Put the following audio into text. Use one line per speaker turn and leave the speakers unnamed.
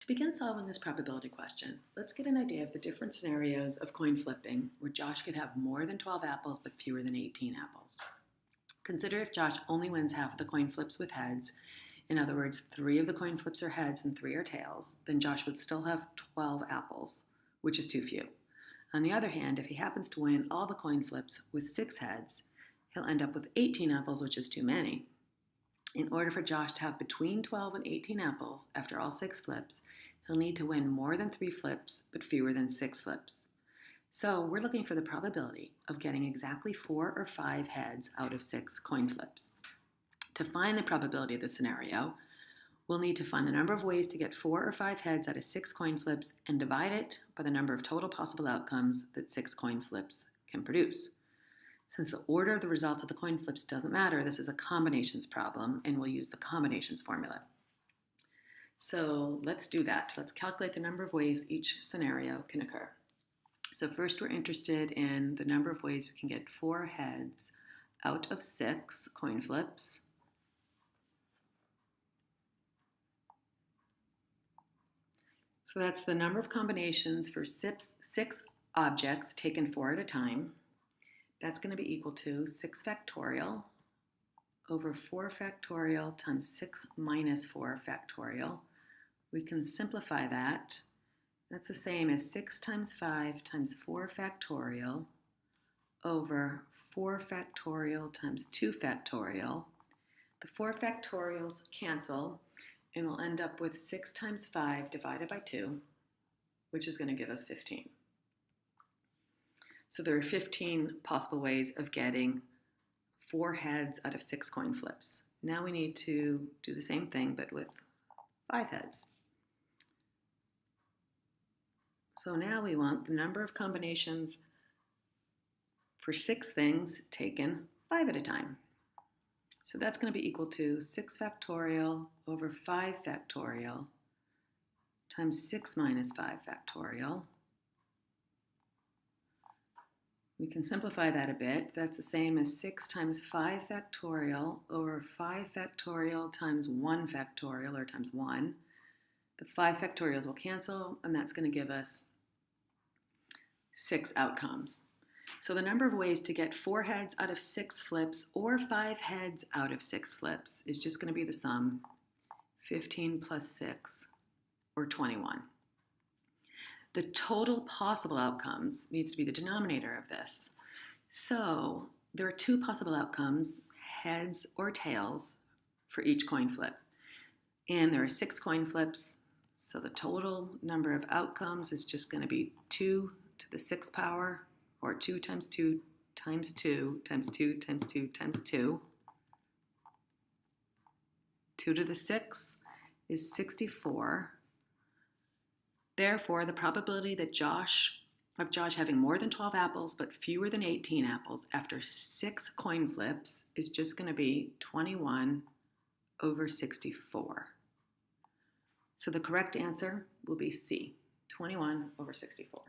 To begin solving this probability question, let's get an idea of the different scenarios of coin flipping where Josh could have more than 12 apples but fewer than 18 apples. Consider if Josh only wins half of the coin flips with heads, in other words, 3 of the coin flips are heads and 3 are tails, then Josh would still have 12 apples, which is too few. On the other hand, if he happens to win all the coin flips with 6 heads, he'll end up with 18 apples, which is too many. In order for Josh to have between 12 and 18 apples after all 6 flips, he'll need to win more than 3 flips but fewer than 6 flips. So we're looking for the probability of getting exactly 4 or 5 heads out of 6 coin flips. To find the probability of the scenario, we'll need to find the number of ways to get 4 or 5 heads out of 6 coin flips and divide it by the number of total possible outcomes that 6 coin flips can produce. Since the order of the results of the coin flips doesn't matter, this is a combinations problem, and we'll use the combinations formula. So let's do that. Let's calculate the number of ways each scenario can occur. So first we're interested in the number of ways we can get 4 heads out of 6 coin flips. So that's the number of combinations for 6 objects taken 4 at a time. That's going to be equal to 6 factorial over 4 factorial times 6 minus 4 factorial. We can simplify that. That's the same as 6 times 5 times 4 factorial over 4 factorial times 2 factorial. The 4 factorials cancel, and we'll end up with 6 times 5 divided by 2, which is going to give us 15. So there are 15 possible ways of getting 4 heads out of 6 coin flips. Now we need to do the same thing, but with 5 heads. So now we want the number of combinations for 6 things taken 5 at a time. So that's going to be equal to 6 factorial over 5 factorial times 6 minus 5 factorial. We can simplify that a bit. That's the same as 6 times 5 factorial over 5 factorial times 1 factorial, or times 1. The 5 factorials will cancel, and that's going to give us 6 outcomes. So the number of ways to get 4 heads out of 6 flips or 5 heads out of 6 flips is just going to be the sum, 15 plus 6, or 21. The total possible outcomes needs to be the denominator of this. So there are 2 possible outcomes, heads or tails, for each coin flip. And there are 6 coin flips, so the total number of outcomes is just going to be 2 to the 6th power, or 2 times 2 times 2 times 2 times 2 times 2. 2 to the 6th is 64. Therefore, the probability that Josh having more than 12 apples but fewer than 18 apples after 6 coin flips is just going to be 21 over 64. So the correct answer will be C, 21 over 64.